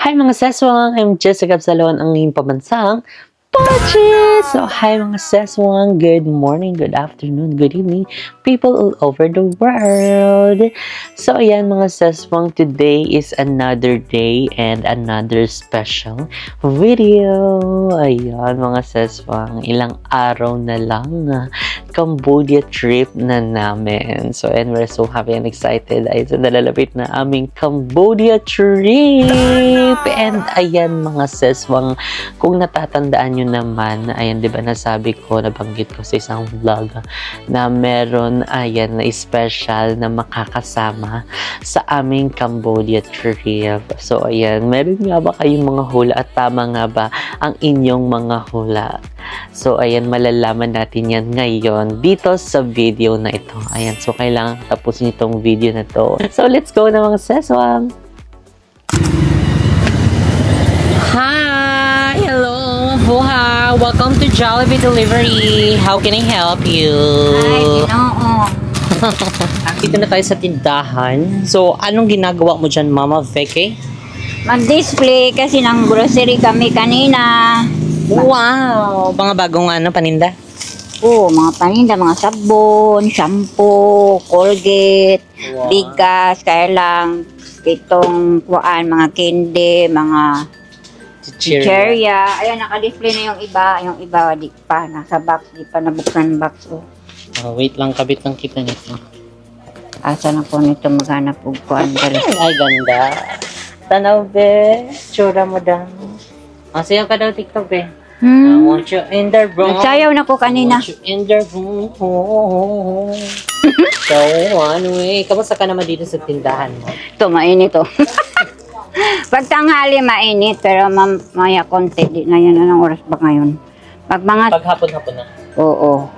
Hi mga seswang! I'm Jessica Absalon, ang iyong pamansang Pachi! So, hi mga seswang! Good morning, good afternoon, good evening, people all over the world! So, ayan mga seswang, today is another day and another special video! Ayan mga seswang, ilang araw na lang Cambodia trip na namin. So, and we're so happy and excited ay sa nalalapit na aming Cambodia trip! And ayan mga seswang, kung natatandaan nyo naman, ayan, di ba nasabi ko, nabanggit ko sa isang vlog na meron, ayan, na special na makakasama sa aming Cambodia trip. So, ayan, meron nga ba kayong mga hula at tama nga ba ang inyong mga hula? So, ayan, malalaman natin yan ngayon dito sa video na ito. Ayan, so kailangan tapusin itong video na to. So, let's go na mga seswang! Hi! Hello! Buha! Welcome to Jollibee Delivery! How can I help you? Ay, ginoo. Dito na tayo sa tindahan. So, anong ginagawa mo dyan, Mama Veke? Mag-display kasi ng grocery kami kanina. Wow! Mga bagong paninda? Oo, mga paninda, mga sabon, shampoo, Colgate, Wow. bigas, kaya lang itong kuan, mga candy, mga chicheria. Ayan, naka-display na yung iba di pa, nasa box, di pa nabuksan box. Oh. Oh, wait lang, kabit lang kita nito. Asa na po nito maghanap po kuan. Ay, ganda. Tanaw, be. Tsura mo daw. Sayaw ka daw, TikTok, be. I want you in the room. Nagsayaw na ko kanina. I want you in the room. So, anyway, kamusta ka naman dito sa tindahan mo? Ito, mainit to. Pag tanghali mainit, pero mamaya konti. Di na yan, anong oras ba ngayon? Pag mga... Pag hapon-hapon na. Oo.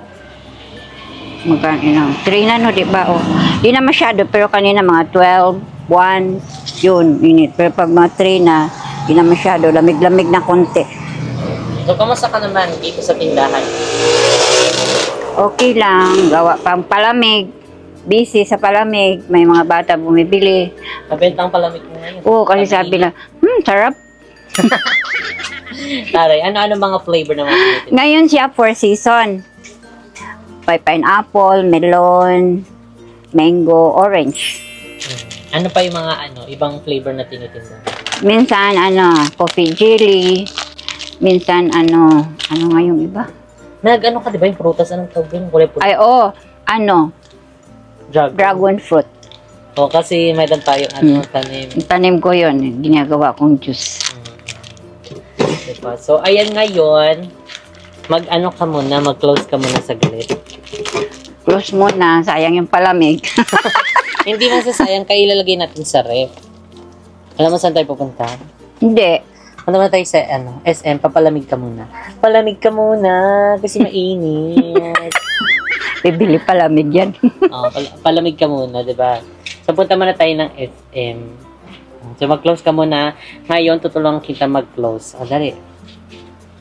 Magkano? 3 na, no, di ba? Oh. Di na masyado, pero kanina mga 12, 1, yun, init. Pero pag mga 3 na, di na masyado. Lamig-lamig na konti. So, kamusta ka naman dito sa tindahan? Okay lang. Gawa pang palamig. Busy sa palamig. May mga bata bumibili. Mabentang palamig mo ngayon. Oo, kasi sabi na, sarap. Taray, ano-ano mga flavor na mga tinitinda? Ngayon siya 4 season. Pineapple, melon, mango, orange. Ano pa yung mga ibang flavor na tinitinda? Minsan coffee jelly. Minsan ano nga yung iba? Nag-ano ka, di ba yung prutas? Anong tawag yung kulay puti? Ay dragon fruit. O, kasi mayroon tayong tanim. Tanim ko yun, ginagawa kong juice. Diba? So, ayan ngayon, mag-close ka muna saglit. Close muna, sayang yung palamig. Hindi masasayang, kayo ilalagay natin sa ref. Alam mo saan tayo pupunta? Hindi. Ano naman tayo sa SM, papalamig ka muna. Palamig ka muna, kasi mainit. Bibili palamig yan. Palamig ka muna, diba? So, punta muna tayo ng SM. So, mag-close ka muna. Ngayon, tutulungan kita mag-close. O, dali.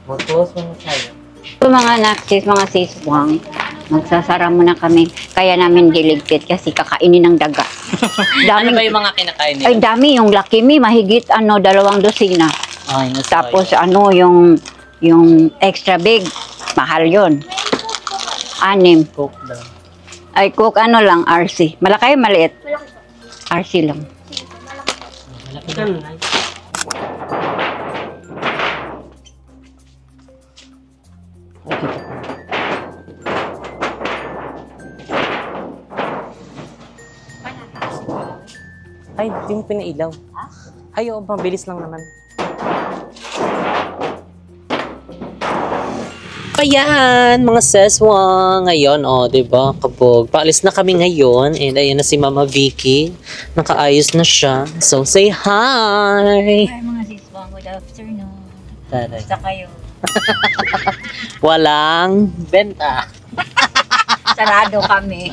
Mag-close muna tayo. Ito mga mga siswang, magsasara muna kami. Kaya namin diligpit kasi kakainin ng daga. Ano ba yung mga kinakain nila? Ay, dami. Yung Lucky Me, mahigit 2 dosina. Ay, Tapos yung extra big, mahal yun. 6. Coke daw. Ay, Coke lang, RC. Malaki, maliit? RC lang. Malaki na. Ay, di mo pinailaw. Ay, oo, mabilis lang naman. Ayan, mga seswang. Ngayon, diba, kabog. Paalis na kami ngayon. And ayan na si Mama Vicky. Nakaayos na siya. So, say hi! Hi mga siswang, good afternoon. Taray. Basta kayo. Walang benta. Sarado kami.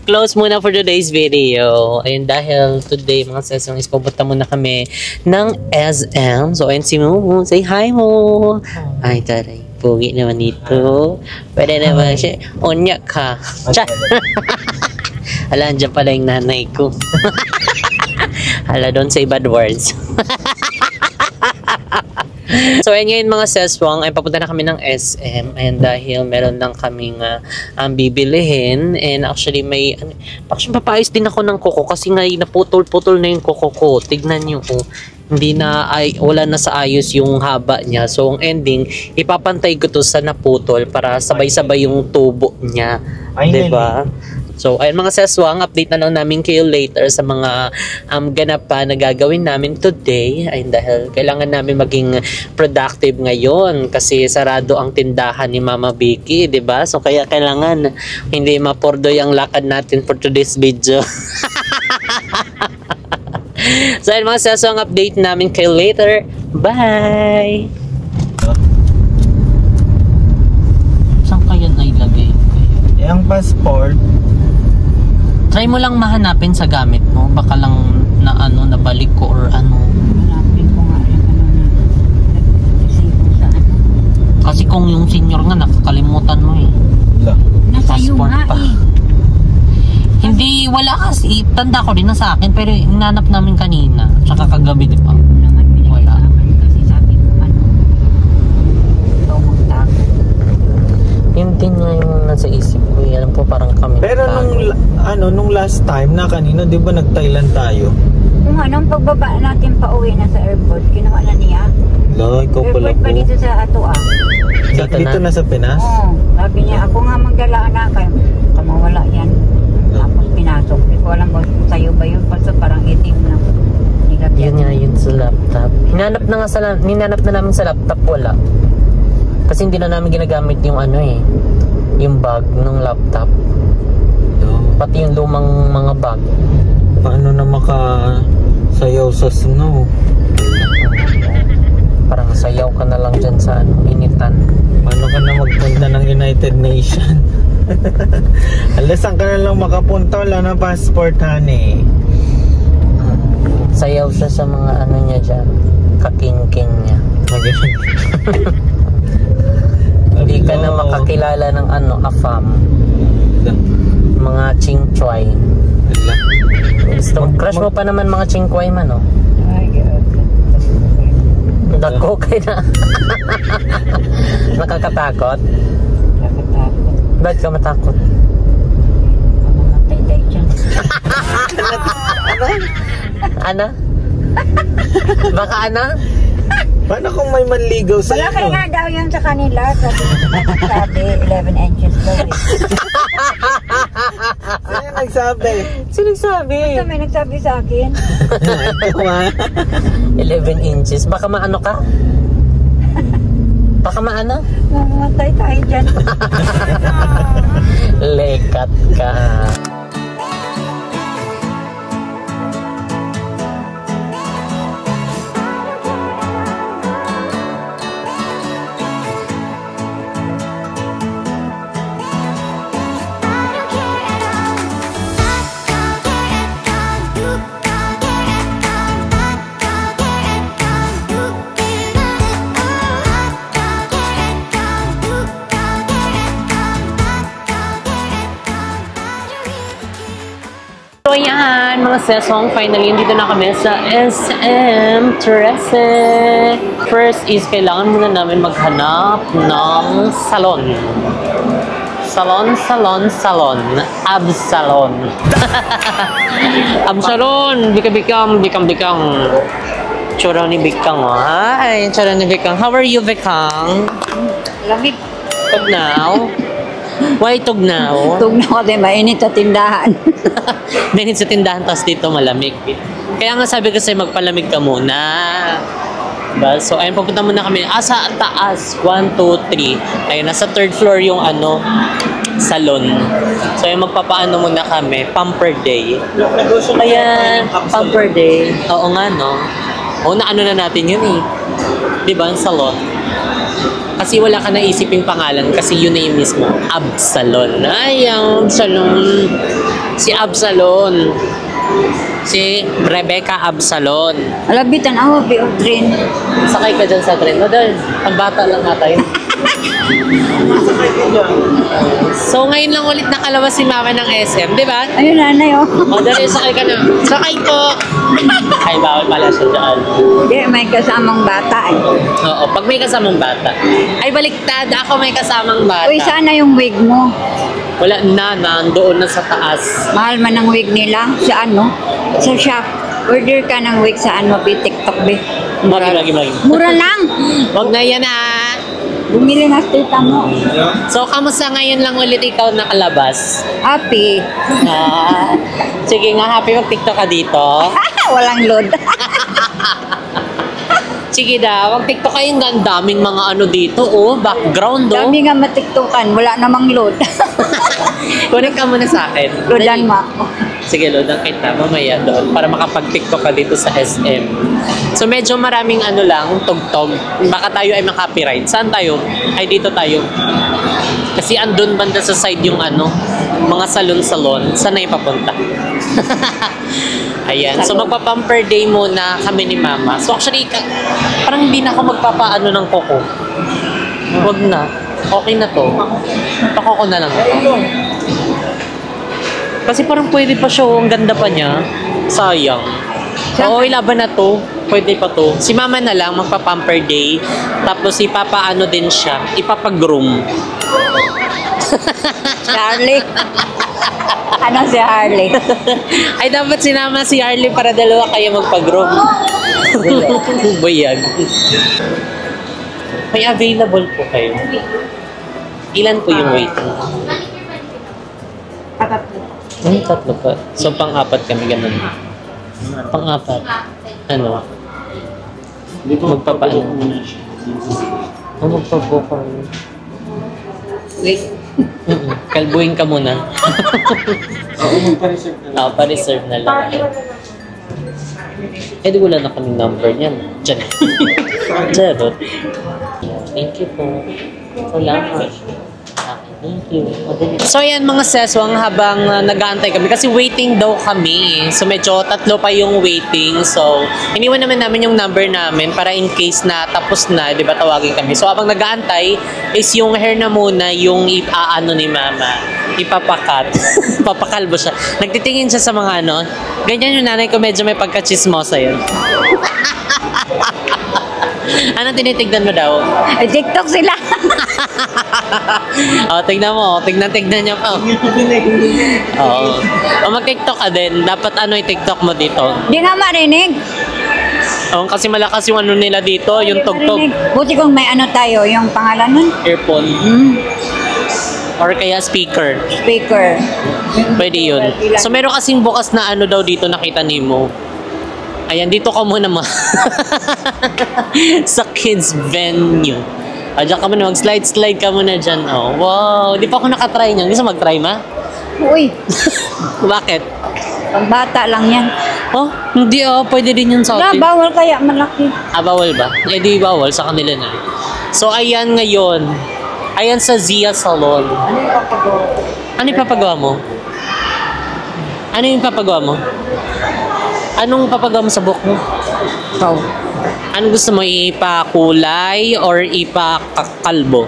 Close muna for today's video. Ayun, dahil today, mga seswang, is pupunta muna kami ng SM. So, ayun si Mo. Say hi, Mo. Ay, taray. Pugi naman dito. Pwede naman siya. Onyak ka. Hala, andyan pala yung nanay ko. Hala, don't say bad words. So, ayun ngayon mga seswang, ay papunta na kami ng SM and dahil meron lang kaming bibilihin and actually papayos din ako ng kuko kasi nga naputol-putol na yung kuko ko. Tignan nyo, hindi na, wala na sa ayos yung haba niya. So, ang ending, ipapantay ko to sa naputol para sabay-sabay yung tubo niya. Diba? So, ayun mga seswang, update na lang namin kayo later sa mga ganap pa na gagawin namin today. Ayun, dahil kailangan namin maging productive ngayon kasi sarado ang tindahan ni Mama Vicky, diba? So, kaya kailangan hindi mapordoy ang lakad natin for today's video. So, ayun mga seswang, update namin kayo later. Bye! Saan kaya nailagay? Yung passport. Try mo lang mahanapin sa gamit mo. Baka lang nabalik ko or ano. Hanapin ko nga yung resibo sa Kasi kung yung senior nga, nakakalimutan mo eh. Nasa iyo Passport nga pa. Hindi, wala kasi. Tanda ko din na sa akin, pero inanap namin kanina. Tsaka kagabi, di ba? Naman binigay Wala. sa akin kasi sabi ko ito magtago. Yun din nga yung nasa isip ko. Alam ko parang kami. Pero nung last time na kanina, di ba nag-Thailand tayo? Kung nung pagbaba natin pa uwi na sa airport, kinuha na niya. Ikaw pala Airport pa po. dito sa Atua. Dito na sa Pinas? Oo. Sabi niya, ako nga magdala na kayo. Kamawala yan. Tapos pinasok. Hindi ko alam kung sa'yo ba yun. Kasi parang itim na. Yun nga yun sa laptop. Hinanap na namin sa laptop, wala. Kasi hindi na namin ginagamit yung yung bag ng laptop. Pati yung lumang mga bag. Paano na makasayaw sa snow? Parang sayaw ka na lang dyan sa initan. Paano ka na magpunta ng United Nations? Alasan ka na lang makapunta, wala na passport, honey. Sayaw siya sa mga niya dyan. Kaking-king niya. Hindi ka na makakilala ng afam. Mga chingchoy. Crush mo pa naman mga chingchoy man, no? Ay, God. Dako kay na. Nakakatakot? Nakatakot. Ba't ka matakot? Mamatay tayo dyan. Ano? Baka ano? Paano kung may manligaw sa Wala kayo inyo? nga daw yan sa kanila. Sabi 11 inches daw. Sino nagsabi? Sino nagsabi? Ito may nagsabi sa akin. 11 inches. Baka maano ka? Baka maano? Mamatay tayo dyan. Lekat ka. So yan, mga sesong, finally, dito na kami sa SM Trece. First is, kailangan muna namin maghanap ng salon. Salon. Absalon. Absalon. Bikang. Tsura ni Bikang. Hi, tsura ni Bikang. How are you, Bikang? Lamig. Tugnaw. Why tugnaw? Tugnaw kasi mainit sa tindahan. Mainit sa tindahan, tapos dito malamig. Kaya nga sabi ko sa'yo, magpalamig ka muna. Diba? So, ayun, pupunta muna kami. Sa taas. 1, 2, 3. Ayun, nasa third floor yung salon. So, ayun, magpapaano muna kami. Pamper day. Ayan, pamper day. Oo nga, no? Oo, naano na natin yun eh. Diba, ang salon. Kasi wala ka naisiping pangalan kasi yun na yung mismo. Absalon. Ay, ang Absalon. Si Absalon. Si Rebecca Absalon. Alabitan ako, train. Sakay ka dyan sa train. Madal, ang bata lang nga tayo. So ngayon lang ulit nakalabas si mama ng SM, di ba? Ayun, nanay, oh. O, dali, sakay ka na. Sakay po! Ay, bawal pala siya dyan. Hindi, may kasamang bata, eh. Oo, pag may kasamang bata. Ay, baliktad. Ako may kasamang bata. Uy, sana yung wig mo. Wala na, nandoon na sa taas. Mahal man ang wig nila. Sa ano? Sa shop. Order ka ng wig sa ano, TikTok, be. Magi. Mura lang. Wag na yan ah. Bumili na tita mo. So, kamusta ngayon lang ulit ikaw nakalabas? Happy. Sige nga, happy mag-TikTok ka dito. Walang load. Sige daw, mag-TikTok kayo. Ang daming mga ano dito, oh. Background, oh. Dami nga matiktokan. Wala namang load. Connect ka muna sa akin. Loadan mo ako. Sige, loadan kita mamaya doon para makapag-TikTok ka dito sa SM. So, medyo maraming ano lang, tugtog. Baka tayo ay makapiright. Saan tayo? Ay, dito tayo. Kasi andun banda sa side yung ano, mga salon-salon. Saan na ipapunta? Ayan. So, magpa-pamper day muna kami ni Mama. So, actually, parang hindi na ako magpapaano ng koko. Wag na. Okay na to. Pakoko na lang ako. Kasi parang pwede pa siya. Ang ganda pa niya. Sayang. Oo, laban na to. Pwede pa to. Si Mama na lang magpa-pamper day. Tapos ipapaano din siya. Ipapag-groom. Charlie. Ano si Harley? Ay, dapat sinama si Harley para dalawa kayo magpag-groom. Buyag. May available po kayo. Ilan po yung waiting? Tatlo pa. So, pang-apat kami ganun. Pang-apat. Ano? Magpapaano? Magpabook ka. Wait. Kalbuhin ka muna. Oo, magpa-reserve na lang. Oo, pa-reserve na lang. Eh, di wala na kaming number niyan. Diyan. Charot. Thank you po. Salamat. Thank you. So ayan mga seswang habang nag-aantay kami kasi waiting daw kami. So medyo tatlo pa yung waiting. So iniwan naman namin yung number namin para in case na tapos na, di ba, tawagin kami. So habang nag-aantay is yung hair na muna yung iaano ni Mama. Ipapakat. Papakalbo siya. Nagtitingin siya sa mga ano. Ganyan yung nanay ko, medyo may pagka-chismosa yun. Anong tinitignan mo daw? TikTok sila. Tignan mo. Tignan niya pa. Oo. Mag-TikTok ka din. Dapat ano i-TikTok mo dito? Di nga marinig. Kasi malakas yung ano nila dito, yung tugtog. Buti kung may ano tayo, yung pangalan nun? Earphone. Or kaya speaker. Speaker. Pwede yun. So meron kasing bukas na ano daw dito nakita ni mo. Ayan, dito ka muna sa kids venue. Diyan ka muna, mag-slide ka muna dyan. Oh, wow, di pa ako nakatry niyan. Gusto mag-try, Ma? Uy, Bakit? pang bata lang yan. Oh, hindi pwede din yun sa Wala, atin. bawal kaya malaki. Bawal ba? Eh, di bawal sa kanila na. So, ayan ngayon. Ayan sa Zia Salon. Ano yung papagawa mo? Ano yung papagawa mo? Anong papagawa mo sa buhok mo? Ikaw. Ano gusto mo? Ipakulay or ipakalbo?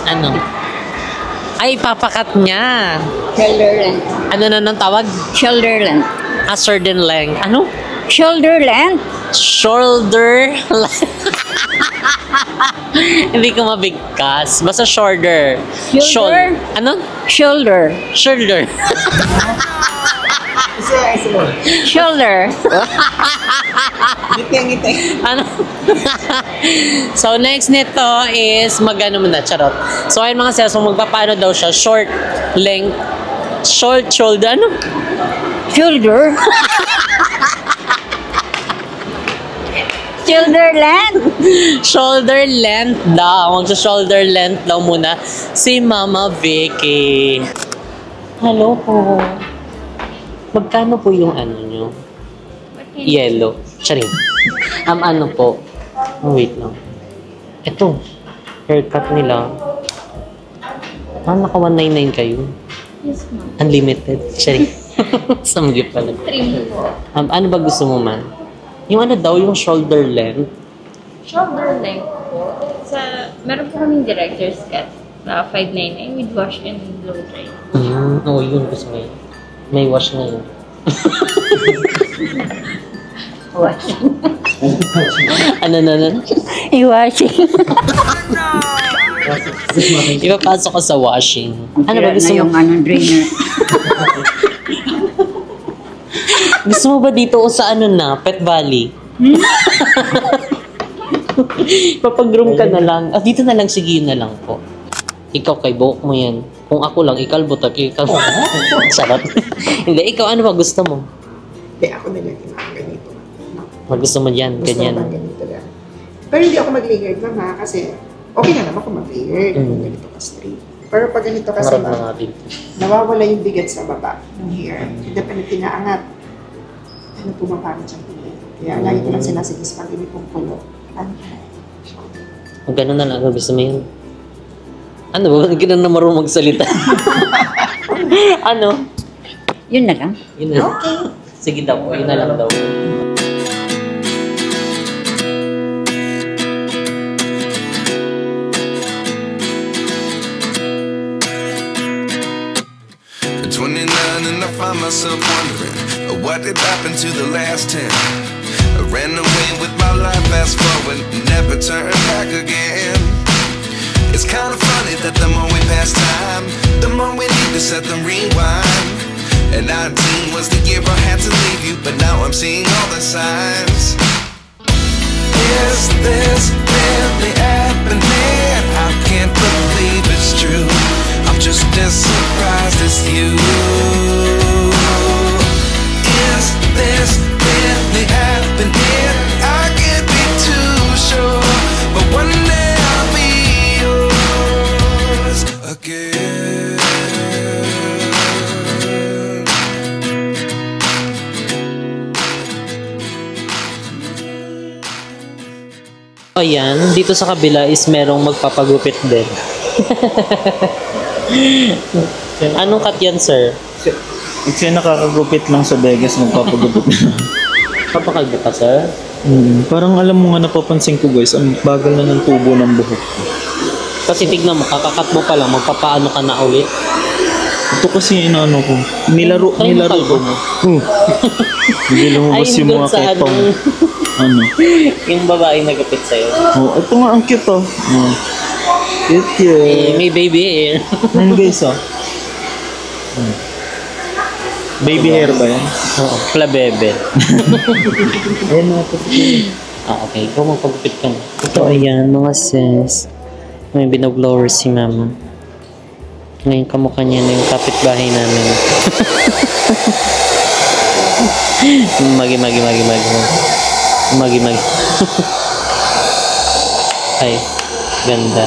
Ano? Ay, ipapakat niya. Shoulder length. Ano na nang tawag? Shoulder length. Certain length. Ano? Shoulder length? Shoulder length. Hindi ko mabigkas. Basta shoulder. Shoulder? Ano? Shoulder. Shoulder. Shoulder. Ano? So, next nito is magano muna, charot. So, ayun mga sales, magpapaano daw siya? Short, length, short, shoulder, ano? Shoulder. Shoulder length. Shoulder length daw. Magsa-shoulder length daw muna si Mama Vicky. Hello po. Magkano po yung ano nyo? Yellow. Charing. Ano po? Oh, wait lang. Ito. Haircut nila. Naka 199 kayo? Yes, ma'am. Unlimited. Charing. Samgyup pala. Trim po. Ano ba gusto mo man? Yung ano daw, yung shoulder length. Shoulder length po. Meron po kaming director's cut na 599 with wash and blow dry. Oo, yun gusto mo yun. May wash na yun. Washing. Ano? I-washing. Ipapasok ka sa washing. Ano ba gusto yung mo? drainer. Gusto mo ba dito o sa ano na, Pet Valley? Papag-room ka na lang. Dito na lang, sige na lang po. Ikaw kay buhok mo yan. Kung ako lang, ikalbo tak ikaw. Sarap. Hindi, ikaw ano ba gusto mo? Hindi, ako na lang yung mga ganito. Gusto mo yan, Gusto ganyan. ko lang ganito lang. Pero hindi ako mag-layered lang ha, kasi okay na naman kung mag-layered. Kung ganito ka straight. Pero pag ganito kasi Marap na nga din. nawawala yung bigat sa baba ng hair. Depende pinaangat. Ano pumapangit siyang pilay. Kaya lagi ko lang sinasuggest pag ganitong pulo. Kung gano'n na lang, gusto mo yun? Ano ba? Hindi na marunong magsalita. Ano? Yun na lang. Yun na. Okay. Sige daw, yun na lang daw. At 29 and I find myself wondering what did happen to the last 10. I ran away with my life, fast forward, never turn back again. It's kind of funny that the more we pass time, the more we need to set them rewind. And 19 was the year I had to leave you, but now I'm seeing all the signs. Is this really happening? I can't believe it's true. I'm just as surprised as you. Is this really happening? I can't be too sure, but one day I'll be yours again. Ayan, dito sa kabila is merong magpapagupit din. Anong cut yan, sir? Kasi nakakagupit lang sa Vegas, magpapagupit na. Papakalbo ka, sir? Parang alam mo nga, napapansin ko guys, ang bagal na ng tubo ng buhok ko. Kasi tignan mo, kakakat mo pa lang, magpapaano ka na ulit. Ito kasi inaano ko, nilaro kalbo ko. mo. Hindi lumabas Ayun yung dun mga sa ketong. ano, yung babae nagupit sa'yo. Oh, ito nga ang cute oh. Oh. Cute. May baby hair. Ayan guys oh. Baby hair ba yan? Oo, plabebe. Ayan mga Okay, ikaw magpagupit ka na. Ito, ayan, mga sis. May binoblower si mama. Ngayon kamukha niya na yung kapitbahay namin. Magi. Ay, ganda.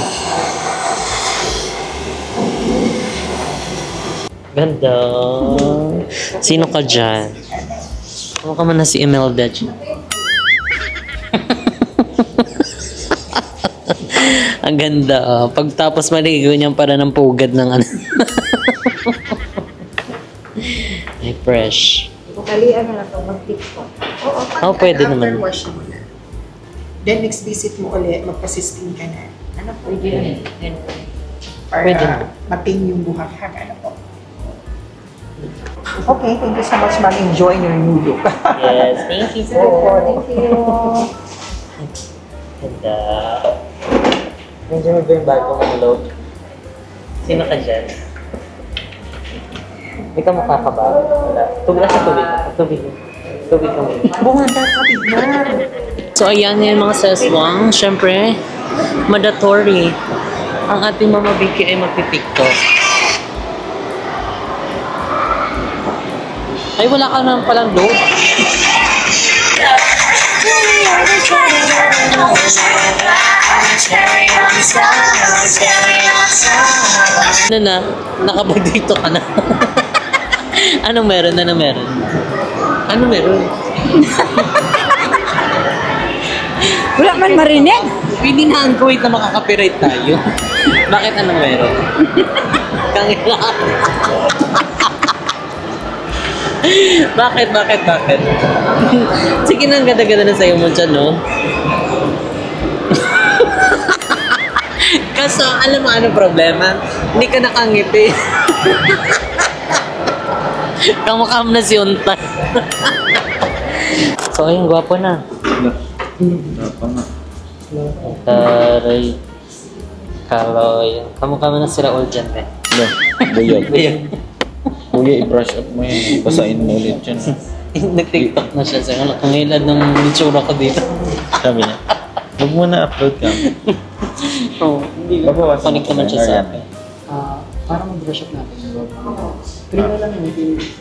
Ganda. Sino ka dyan? Kamukha man na si Imelda dyan. Ang ganda, oh. Pagtapos maligo niyan para ng pugad ng ano. Ay, fresh. Bukalian na lang ito, mag-tiktok. Oo, pwede naman. Wash mo na. Then next visit mo ulit, magpa-sistine ka na. Ano po? Pwede yun. Para Pwede na. mating yung buhak-hag. Ano po? Okay, thank you so much, ma'am. Enjoy your new look. Yes, thank you po. Thank you. Ganda. Medyo mo ba yung bagong look? Sino ka dyan? May kamukha ka ba? Wala. Tubig sa tubig. Tubig ka muna. Bumanda ka, tignan. So ayan yan mga seswang. Siyempre, mandatory. Ang ating Mama Vicky ay magpipiktok. Ay, wala ka naman palang load. Ano na? Nakabag dito ka na. Anong meron? Anong meron? Wala man marinig. Pininahan ko, wait na makaka-copyright tayo. Bakit anong meron? Kangila. Bakit? Sige na, ang ganda-ganda na sa'yo mo dyan, no? Kaso, alam mo ano problema? Hindi ka nakangiti. Kamukha mo na si Untay. So, ayun, gwapo na. Gwapo na. Taray. Kaloy. Kamukha mo na sila all dyan, eh. Buyag. Kuya, i-brush up mo yan. Basahin mo ulit yun. Nag-tiktok na siya sa'yo. Nakangilad ng itsura ko dito. Sabi niya, huwag mo na upload ka. Oo, hindi. Connect naman siya sa akin. Para mag-brush up natin.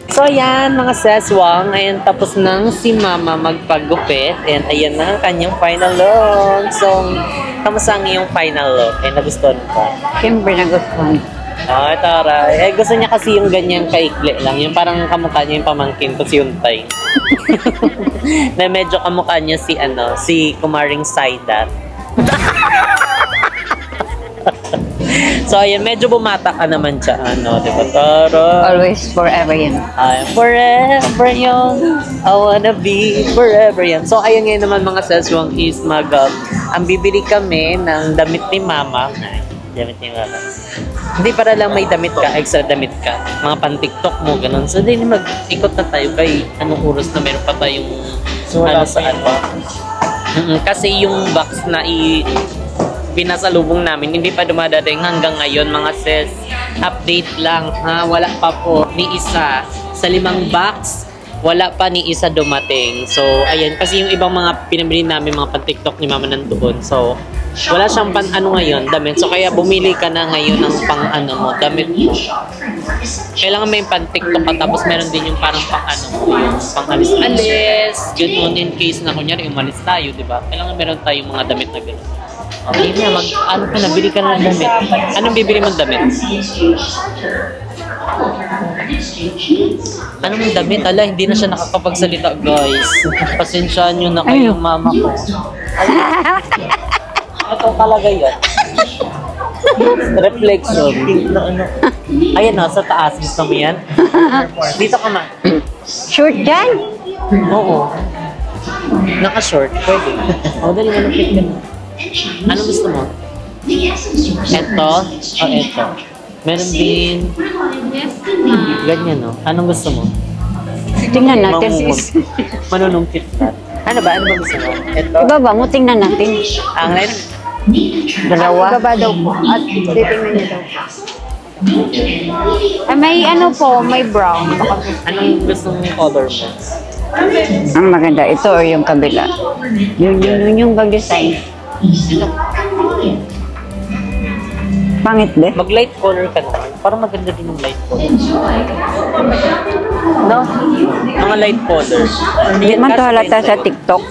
So ayan mga seswang, ayan tapos nang si Mama magpagupit and ayan na ang kanyang final look. So, kamusta ang iyong final look? Ay nagustuhan ko. Siyempre nagustuhan. Ah, taray. Gusto niya kasi yung ganyan kaikli lang. Yung parang kamukha niya yung pamangkin ko si Untay. Na medyo kamukha niya si Kumaring Saidat. So, ayan, medyo bumata ka naman siya, di ba? Tara. Always, forever yan. Forever young, I wanna be forever young. So, ayun ngayon naman mga seswang is ang bibili kami ng damit ni Mama. Damit ni Mama. Hindi para lang may damit ka, extra damit ka. Mga pan-tiktok mo, ganun. So, din mag-ikot na tayo kay anong oras na meron pa tayong kasi yung box na pinasalubong namin, hindi pa dumadating hanggang ngayon mga sis. Update lang, ha? Wala pa po ni isa. Sa 5 box, wala pa ni isa dumating. So, ayan. Kasi yung ibang mga pinabili namin, mga pan-tiktok ni Mama nandoon. So, wala siyang ngayon, damit. So, kaya bumili ka na ngayon ng mo, damit mo. Kailangan may pan-tiktok ka, tapos meron din yung parang yung pang-alis-alis. Yun, in case na kunyari umalis tayo, di ba? Kailangan meron tayong mga damit na gano'n. Okay na, nabili ka na ng damit. Anong bibili mong damit? Anong damit? Ala, hindi na siya nakakapagsalita, guys. Pasensyaan nyo na kayo, Mama ko. Ito talaga yan. Reflection. Ayan na, sa taas. Gusto mo yan? Dito ka ma. Short yan? Oo. Naka-short. Pwede. Dali mo pick ka na. Ano gusto mo? Ito o ito? Meron din ganyan, no? Anong gusto mo? Tingnan natin. Manunungkit ka. Ano ba gusto mo? Ito? Ibaba mo, tingnan natin. Ang red? Dalawa. Ibaba daw po. At titingnan niyo daw. May may brown. Anong gusto mong color mo? Ang maganda, ito or yung kabila. Yun yung pag-design. Pangit ba? Mag-light color ka naman. Parang maganda din yung light color. No? Mga light color. Hindi man to halata sa TikTok.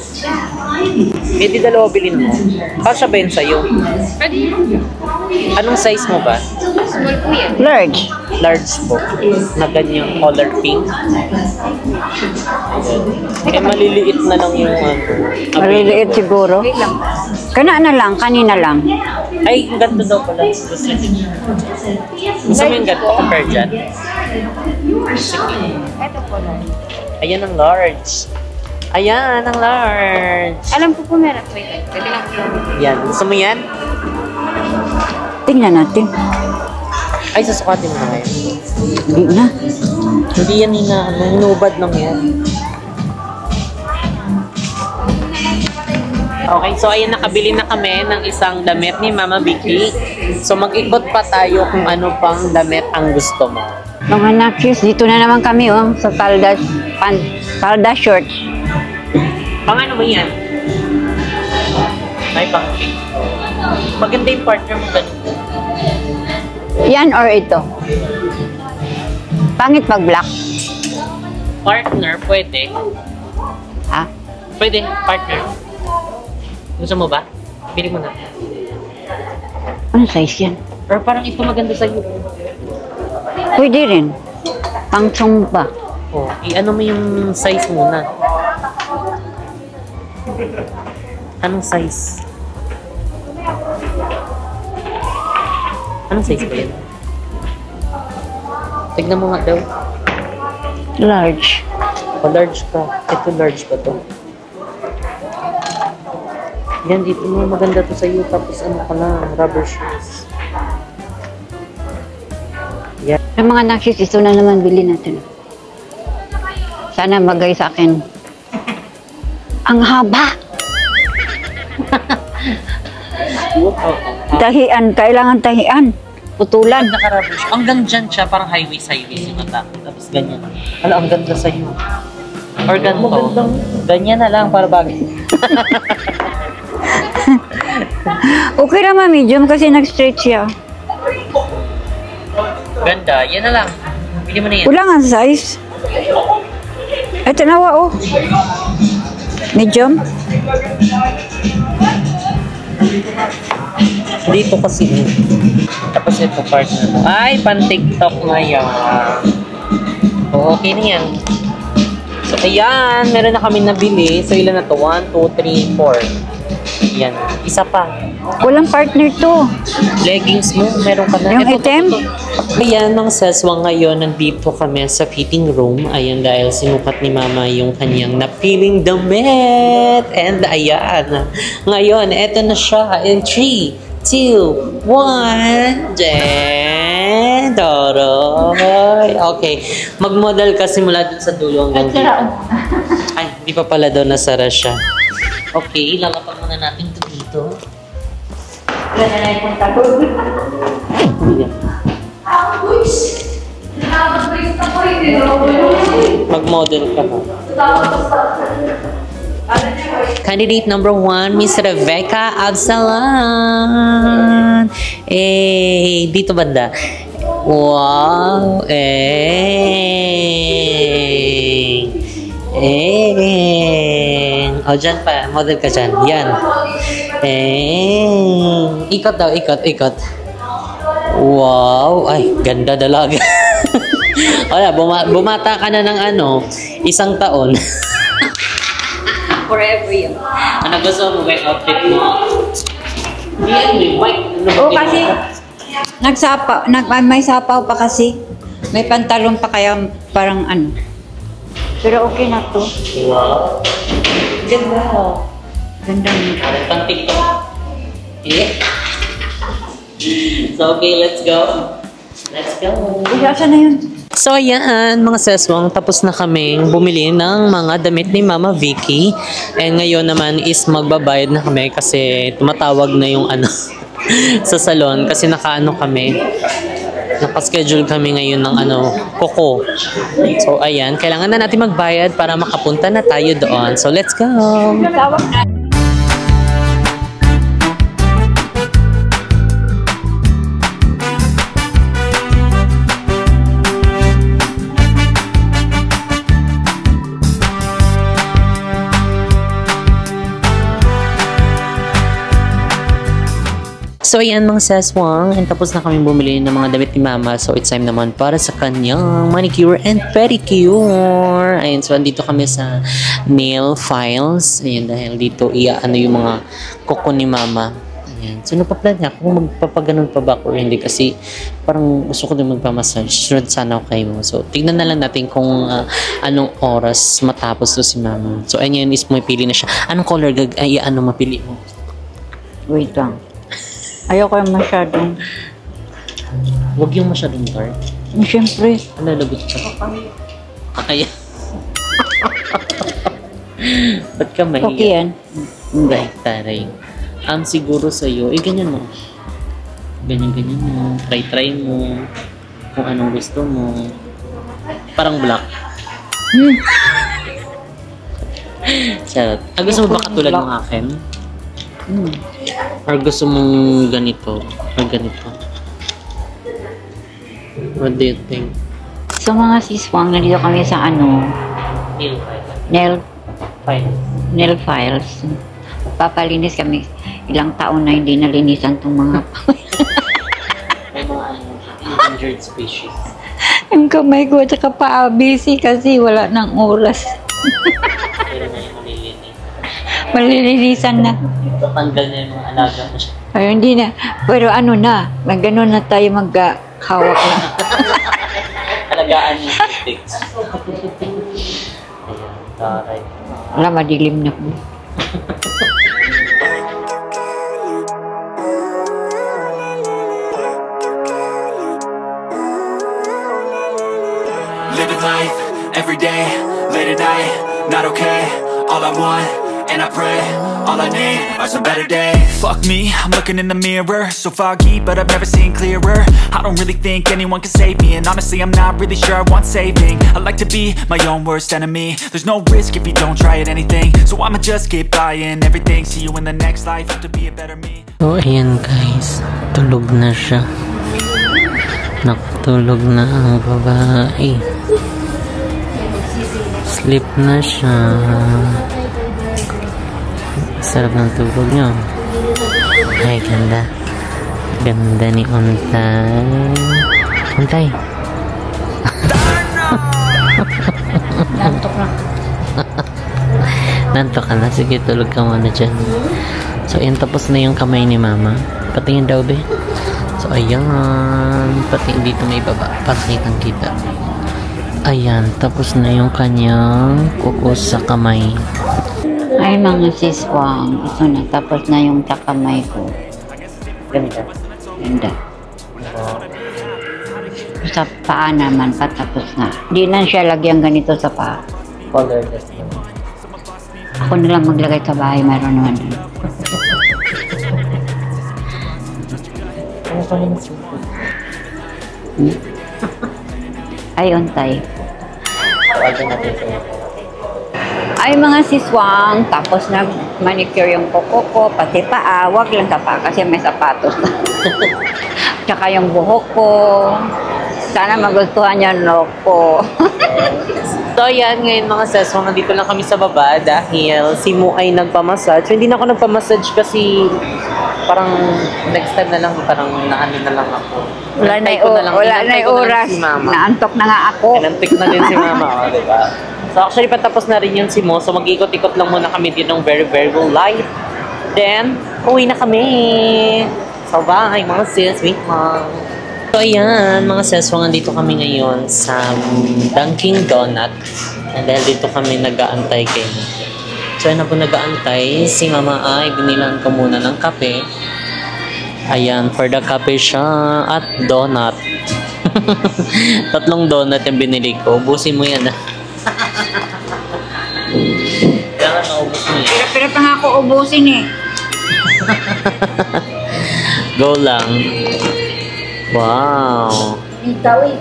Hindi dalawa bilhin mo. Kasya ba yun sa'yo? Anong size mo ba? Small po yan. Large. Large po. Na ganyang color pink. Maliliit na lang yung Maliliit siguro. Kanina lang. Ay, ang ganito daw pala. Gusto mo yung ganito compare dyan? Sige. Ayan ang large. Ayan ang large. Alam ko po meron. Wait, pwede lang po. Yan. Gusto mo yan? Tingnan natin. Ay, sasukatin mo na ngayon. Hindi na. Hindi yan hinubad lang yan. Okay, so ayan, nakabili na kami ng isang damit ni Mama Vicky. So mag-ikot pa tayo kung ano pang damit ang gusto mo. Mga nakis, dito na naman kami sa Talda shorts. Pang ano mo yan? Ay, pang pink. Maganda yung partner mo ganito. Yan or ito? Pangit pag black. Partner, pwede. Ha? Pwede, partner. Gusto mo ba? Pili mo na. Ano size yan? Or parang ito maganda sa'yo. Pwede rin. Pang tsumba. Oh, i-ano mo yung size muna. Anong size? Anong size ba yan? Tignan mo nga daw. Large. O large ka. Ito large ba to? Yan, dito mo maganda to sa'yo. Tapos ano ka na, rubber shoes. Yan. Yung mga naksis, ito na naman bili natin. Sana magay sa akin. Ang haba! Tahian, kailangan tahian. Putulan. Naka-rubber shoes. Hanggang dyan siya, parang highways yung mata. Tapos ganyan. Hala, ang ganda sa'yo. Or ganito. Ganyan na lang para bagay. Okay naman, medium kasi nag-stretch siya. Ganda. Yan na lang. Bili mo na yan. Kulang ang size. Ito nawa, oh. Medium. Dito kasi. Tapos ito part na to. Ay, pan-TikTok na yan. So, okay na yan. So, ayan. Meron na kami nabili. So, ilan na to? 1, 2, 3, 4. Yan. Isa pa. Walang partner to. Leggings mo. Meron ka na. Yung item? Ayan, mga seswang ngayon. Nandito kami sa fitting room. Ayan, dahil sinukat ni Mama yung kanyang napiling damit. And ayan. Ngayon, eto na siya. In 3, 2, 1. Jen. Doroy. Okay. Mag-model ka simula dun sa dulo hanggang dito. Ay, di pa pala daw nasara siya. Okay, lalapag muna natin ito dito. Mag-model ka na. Candidate number 1, Miss Rebecca Absalan. Eh, dito banda. Wow. O, dyan pa. Model ka dyan. Yan. Ikot daw. Ikot. Wow. Ay, ganda dalaga. Wala, bumata ka na ng 1 taon. Forever yun. Ano gusto mo ba yung outfit mo? Oo, kasi may sapaw pa kasi. May pantalon pa kaya parang ano. Pero okay na to. Wow. Ganda. Ganda niya. Pang TikTok. Yeah. So, okay, let's go. Let's go. Saan na yun? So, ayan, mga seswang, tapos na kaming bumili ng mga damit ni Mama Vicky. And ngayon naman is magbabayad na kami kasi tumatawag na yung sa salon kasi kami. Nakaschedule kami ngayon ng koko. So, ayan, kailangan na natin magbayad para makapunta na tayo doon. So, let's go! Tawag na. So, ayan mga seswang, and tapos na kami bumili ng mga damit ni Mama. So, it's time naman para sa kanyang manicure and pedicure. Ayan, so andito kami sa nail files. Ayan, dahil dito yung mga kuko ni Mama. Ayan, so napaplan niya kung magpapaganon pa ba or hindi kasi parang gusto ko din magpamassage. Sunod sana ako kayo. So, tignan na lang natin kung anong oras matapos to si Mama. So, ayan is pili na siya. Anong color mapili mo? Wait lang. Ayoko yung masyadong... Huwag yung masyadong dark. Siyempre. Lagot ka. Kaya. Ba't ka mahiya? Okay yan. Hindi, taray. Siguro sa'yo, ganyan mo. Ganyan mo. Try mo. Kung anong gusto mo. Parang black. Charot. Gusto mo ba katulad ng akin? Or gusto mong ganito? Or ganito? What do you think? So mga siswang, nandito kami sa nail files. Papalinis kami. Ilang taon na hindi nalinisan itong mga May mga endangered species. yung kamay ko at saka paa busy kasi wala nang oras. Pero na yung malilinis. Malilinisan na. Tatanggal na yung mga alaga mo siya. Ay, hindi na. Pero na, gano'n na tayo maghawak na. Talaga alagaan yung cutics. Ayan, taray. Wala, madilim na po. Living life, every day, late at night, not okay. All I want, and I pray, all I need are some better days. Fuck me, I'm looking in the mirror, so foggy, but I've never seen clearer. I don't really think anyone can save me, and honestly I'm not really sure I want saving. I like to be my own worst enemy. There's no risk if you don't try at anything, so I'ma just keep buying everything. See you in the next life, hope to be a better me. So, ayan guys. Tulog na siya. Nakatulog na ang babae. Sleep na siya. Sarap ng tulog niyo. Ay, ganda. Ganda ni Untay. Untay. Nantok na. Nantok ka na. Sige, tulog ka muna dyan. So, ayan, tapos na yung kamay ni Mama. Patingin daw, be. So, ayan. Patingin dito may baba. Para kita. Ayan, tapos na yung kanyang kuko sa kamay. Ay, mga siswang. Ito na, tapos na yung takamay ko. Ganda. Ganda. Sa paa naman, patapos na. Di na siya lagyan ganito sa paa. Colorless. Ako na lang maglagay sa bahay, mayroon naman. Ay, Untay. Ay, mga siswang, tapos nag-manicure yung kuko ko, pati paa, wag lang sa paa kasi may sapatos na. Tsaka yung buhok ko. Sana magustuhan niyo ko. So, ayan, ngayon mga seswang, nandito lang kami sa baba dahil si Mo ay nagpamassage. So, hindi na ako nagpamassage kasi parang next time na lang, parang naano na lang ako. Wala na yung oras. Si Mama. Naantok na nga ako. Inantik na din si Mama, oh, diba? So, actually, patapos na rin yun si Mo. So, mag-ikot-ikot lang muna kami din ng very, very light. Then, uwi na kami. So, bye, mga sis. Wait lang. So, ayan, mga seswang, nandito kami ngayon sa Dunkin' Donut. And dahil dito kami nag-aantay kay Mo. So, ayun na po nag-aantay. Si Mama ay binilan ko muna ng kape. Ayan, for the kape siya at donut. 3 donut yung binili ko. Ubusin mo yan, Kailangan maubos mo yan. Pero pa nga ako ubusin eh. Go lang. Wow. Ikaw eh.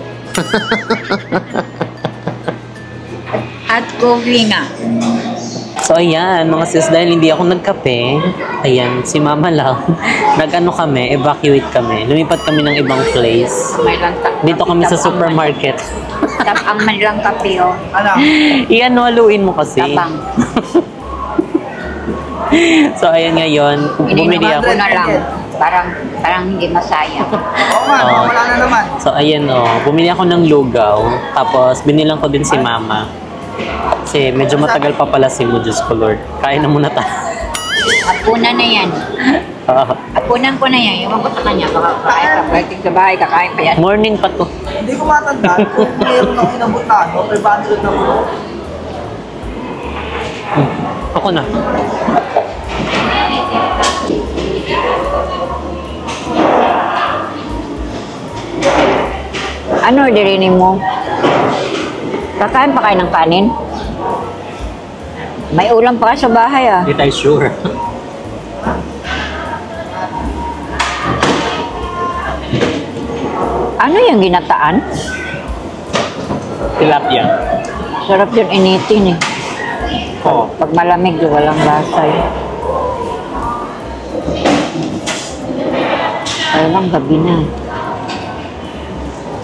At coffee nga. So, ayan, mga sis, dahil hindi ako nagkape, ayan, si Mama lang, nag-ano kami, evacuate kami. Lumipat kami ng ibang place. May lang Dito kami sa supermarket. Tapang man lang kape oh. Iyan, waluin mo kasi. Tapang. So, ayan ngayon, bumili ako. na lang. Parang hindi masayang. Oh, wala na naman. So, ayan bumili ako ng lugaw, tapos binilang ko din si Mama. Kasi medyo matagal pa pala si Mo, Diyos ko Lord. Kain na muna tayo. Apunan na yan. Apunan ko na yan. Yung ko sa kanya. Baka kakain ka. Pwede sa bahay, kakain pa yan. Morning pa to. Hindi ko matandaan kung meron ako inabot na 500 na mo. Ako na. Ano dirinin mo? Kakain pa kayo ng kanin? May ulam pa ka sa bahay ah. Hindi tayo sure. Ano yung ginataan? Tilapia. Sarap yun initin eh. Oo. Pag malamig, walang lasa eh. Parang gabi na.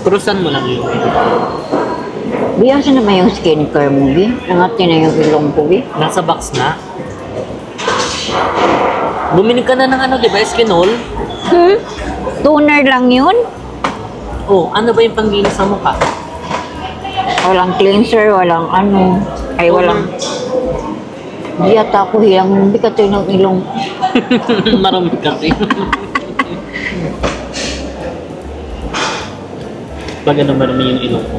Krusan mo lang yun. Biyasan naman yung skincare mo, Bi. Nangatin na yung ilong ko, Bi. Nasa box na. Bumili ka na ng ano, di ba? Eskinol? Toner lang yun? Oh, ano ba yung panglinis sa mukha? Walang cleanser, walang ano. Ay, walang... Di yata ako hiyang bikatoy ng ilong. Marami kasi. Pag ano marami yung ilong ko.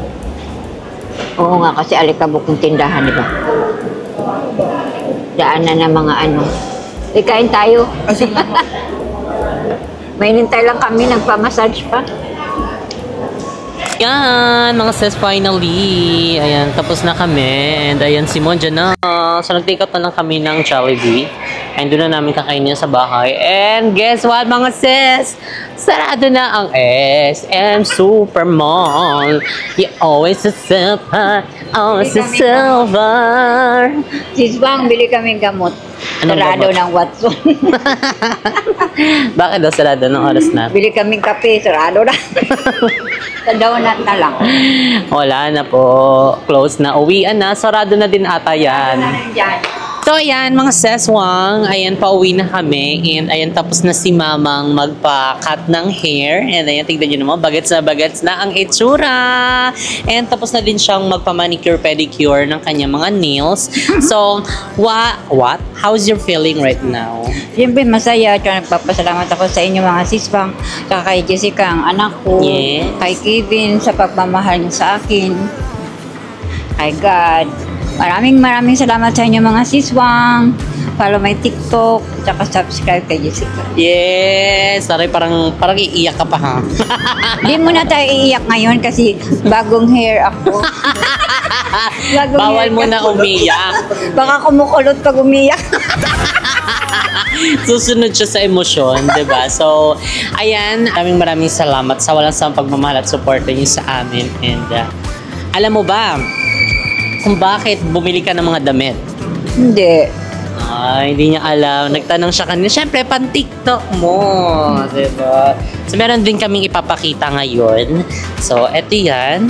Oo nga, kasi alikabok yung tindahan, di ba? Daanan na mga ano. Kain tayo. May inintay lang kami, nagpa-massage pa. Yan, mga sis, finally. Ayan, tapos na kami. And ayan, si Mon dyan na. So, nag-take out na lang kami ng Jollibee. And doon na namin kakainin sa bahay. And guess what, mga sis? Sarado na ang SM Supermall. You always a silver, always a silver. Siswang, bili kaming gamot. Anong Sarado gamot? ng Watson. Bakit daw sarado ng oras na? Bili kaming kape, sarado na. Sa donut na lang. Wala na po. Close na. Uwian na. Sarado na din ata yan. So, ayan, mga seswang. Ayan, pauwi na kami. And, ayan, tapos na si Mamang magpa-cut ng hair. And, ayan, tignan nyo naman. Bagets na ang itsura. And, tapos na din siyang magpa-manicure, pedicure ng kanyang mga nails. So, what? How's your feeling right now? Siyempre, masaya. Tsaka nagpapasalamat ako sa inyo mga siswang. Tsaka kay Jessica, ang anak ko. Yes. Kay Kevin, sa pagmamahal niya sa akin. Kay God. Maraming salamat sa inyo mga siswang. Follow my TikTok. Tsaka subscribe kay Jessica. Yes! Sorry, parang iiyak ka pa, ha? Hindi muna tayo iiyak ngayon kasi bagong hair ako. Bawal mo na umiyak. Baka kumukulot pag umiyak. Susunod siya sa emosyon, diba? So, ayan, maraming salamat sa walang sawang pagmamahal at suporta niyo sa amin. And, alam mo ba kung bakit bumili ka ng mga damit? Hindi. Ay, hindi niya alam. Nagtanong siya kanina. Siyempre, pan-TikTok mo. Diba? So, meron din kaming ipapakita ngayon. So, eto yan.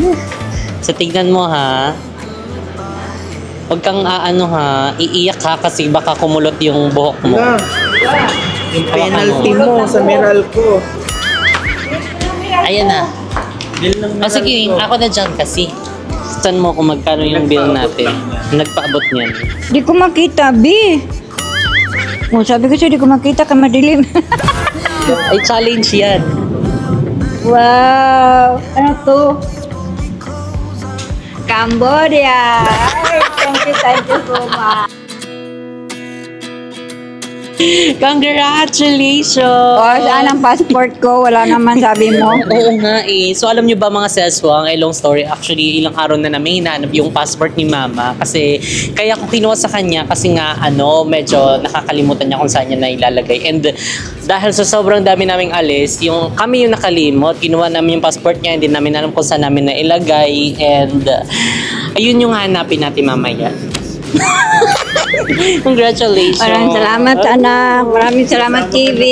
So, tignan mo, ha. Huwag kang iiyak ha kasi baka kumulot yung buhok mo. Yung penalty mo sa Meralco. Ayan na. O sige, ako na dyan kasi. Saan mo kung magkano yung bill natin. Nagpaabot niyan. Di ko makita, B. Sabi ko siya, di ko makita ka madilim. Ay, challenge yan. Wow! Ano to? Cambodia! Ay, thank you so much. Congratulations! Saan ang passport ko? Wala naman sabi mo. Oo nga eh. So alam nyo ba mga seswang, long story, actually ilang araw na namin hinahanap yung passport ni Mama kasi kaya ko kinuha sa kanya kasi nga medyo nakakalimutan niya kung saan niya na ilalagay. And dahil sa sobrang dami naming alis, kami yung nakalimot, kinuha namin yung passport niya, hindi namin alam kung saan namin na ilagay. And ayun yung hanapin natin mamaya. Congratulations. Maraming salamat, anak. Maraming salamat, TV.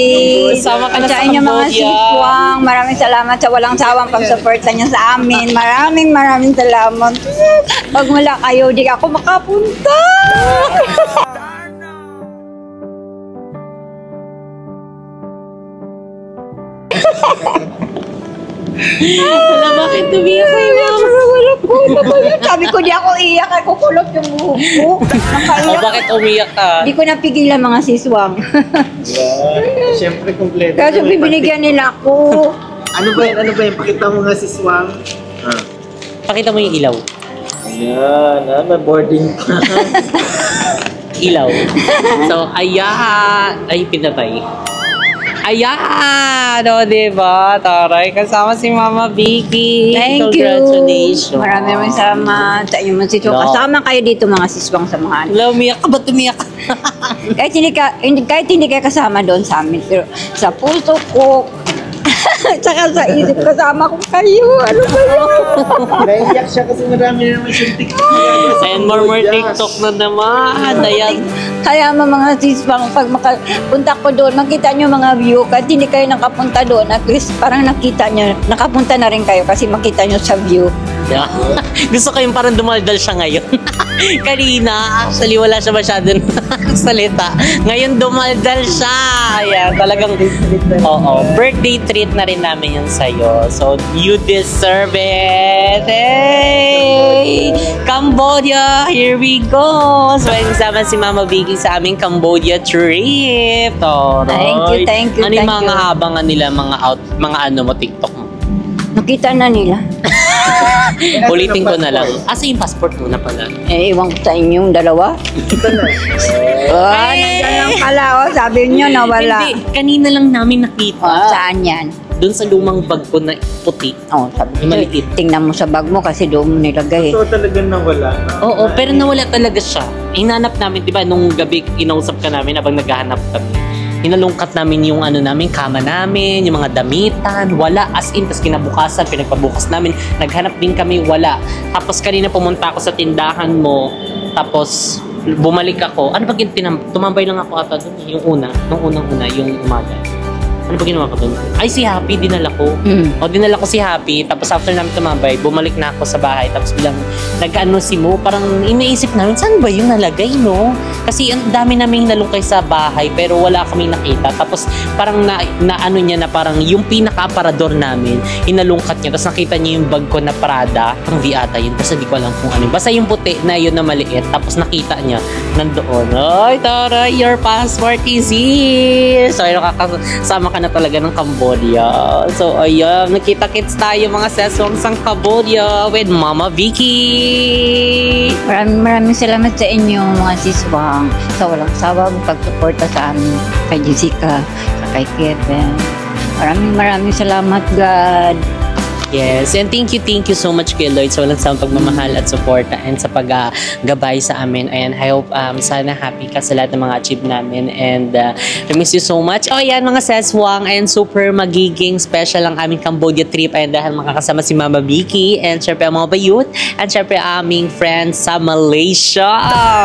Sama ka na At sa sa inyo mga Cambodia. siswang. Maraming salamat sa walang sawang pag-suporta niyo sa amin. Maraming salamat. Pag wala kayo, di ako makapunta. Wala, bakit tumiyak kayo? Sabi ko, di ako iyak. Ay, kukulot yung buhok ko. O Nakaiyak. bakit umiyak ka? Di ko napigilan mga siswang. Siyempre, kompleto. Kasi bibinigyan nila ako. Ano ba yan? Pakita mo nga si Swang. Pakita mo yung ilaw. Ayan, may boarding pa. Ilaw. So, ayan. Ay, pinatay. Ayan! O, diba? Taray, kasama si Mama Vicky. Thank you. Congratulations. Maraming salamat sa inyo mga siswang. No. Kasama kayo dito mga siswang sa mga anak. Wala, umiyak ka ba? Tumiyak ka? kahit hindi kayo kasama doon sa amin, pero sa puso ko, tsaka sa isip, kasama ko kayo. Ano ba yun? Naiyak siya kasi marami na naman siyang TikTok. And more TikTok na naman. Ayan. Kaya mga siswang, pag makapunta ko doon, makita nyo mga view. Kahit hindi kayo nakapunta doon, at least parang nakita nyo, nakapunta na rin kayo kasi makita nyo sa view. Yeah. Gusto ko yung parang dumaldal siya ngayon. Kanina, actually wala siya masyadong salita. Ngayon dumaldal siya. Ayan, talagang, birthday treat na rin namin yun sa'yo. So, you deserve it. Hey! Cambodia, here we go. So, kasama si Mama Vicky sa aming Cambodia trip. Thank you. Ano yung mga abangan nila, mga TikTok mo? Nakita na nila. Ulitin ko na lang. Asa yung passport mo na pala? Iwan ko sa inyong dalawa. Nandiyan lang pala, sabi nyo nawala. Hindi, kanina lang namin nakita. Saan yan? Doon sa lumang bag ko na puti. Sabi Yung maliit. tingnan mo sa bag mo kasi doon mo nilagay. So talagang nawala. Oo, pero nawala talaga siya. Hinanap namin, di ba, nung gabi inausap ka namin habang naghahanap kami. Hinalungkat namin yung namin, kama namin, yung mga damitan, wala, as in, tas kinabukasan, pinagpabukas namin, naghanap din kami, wala. Tapos kanina pumunta ako sa tindahan mo, tapos bumalik ako, ano ba tumambay lang ako ata doon, yung unang-una, yung umaga. Ano ba ginawa ko doon? Ay, si Happy, dinala ko. Dinala ko si Happy, tapos after namin tumambay, bumalik na ako sa bahay, tapos bilang nag-ano si Mo, parang iniisip namin, saan ba yung nalagay, no? Kasi ang dami naming nalungkay sa bahay, pero wala kaming nakita. Tapos parang na-ano niya na parang yung pinaka-aparador namin, inalungkat niya, tapos nakita niya yung bag ko na Prada, ang di ata yun, basta di ko alam kung ano. Basta yung puti na yun na maliit, tapos nakita niya, nandoon, ay, tara, your passport is here! So, ayun, nakakasama ka na talaga ng Cambodia. So, ayun, nakita-kits tayo mga seswang sang Cambodia with Mama Vicky! Maraming salamat sa inyo mga siswang sa walang sawang pagsuporta sa amin kay Jessica, sa kay Kevin. Maraming salamat, God. Yes, and thank you so much kay Lloyd sa walang sawang pagmamahal at suporta and sa paggabay sa amin. And I hope sana happy ka sa lahat ng mga achieve namin and I miss you so much. Ayan mga seswang, and super magiging special ang aming Cambodia trip and dahil makakasama si Mama Vicky and syempre ang mga bayut and syempre aming friends sa Malaysia.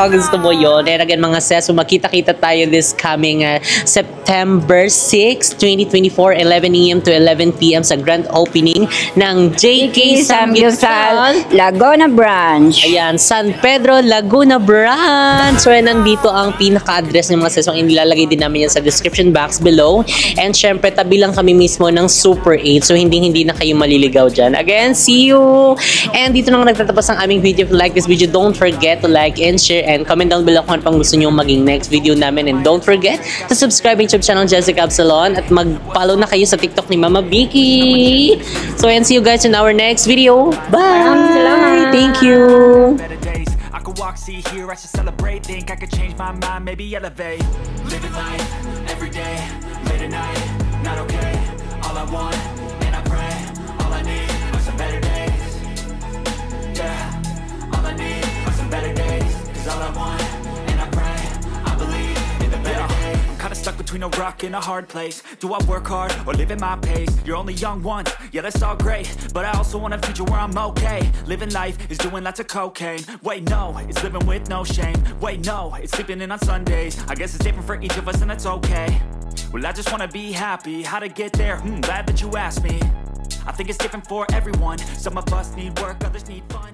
Gusto mo yun? And again mga seswang, makita-kita tayo this coming September 6, 2024, 11 AM to 11 PM sa grand opening ng JK Samgyupsal Laguna Branch. Ayan, San Pedro, Laguna Branch. So, nandito ang pinaka-address ng mga seswang. Inilalagay din namin yan sa description box below. And syempre, tabi lang kami mismo ng Super 8. So, hindi na kayo maliligaw dyan. Again, see you! And dito na nga nagtatapos ang aming video. If you like this video, don't forget to like and share and comment down below kung ano pang gusto nyo maging next video namin. And don't forget to subscribe yung YouTube channel Jessica Absalon at mag-follow na kayo sa TikTok ni Mama Vicky. So, and see you guys in our next video. Bye! Thank you! I could walk, see, hear, I should celebrate. Think I could change my mind, maybe elevate. Living life, every day, late at night, not okay. All I want, and I pray, all I need are some better days. Yeah, all I need are some better days. Cause all I want, and I pray, I believe in the better days. Kinda stuck between a rock and a hard place. Do I work hard or live at my pace? You're only young once, yeah that's all great, but I also want a future where I'm okay. Living life is doing lots of cocaine. Wait no, it's living with no shame. Wait no, it's sleeping in on Sundays. I guess it's different for each of us and that's okay. Well I just wanna be happy. How to get there? Glad that you asked me. I think it's different for everyone. Some of us need work, others need fun.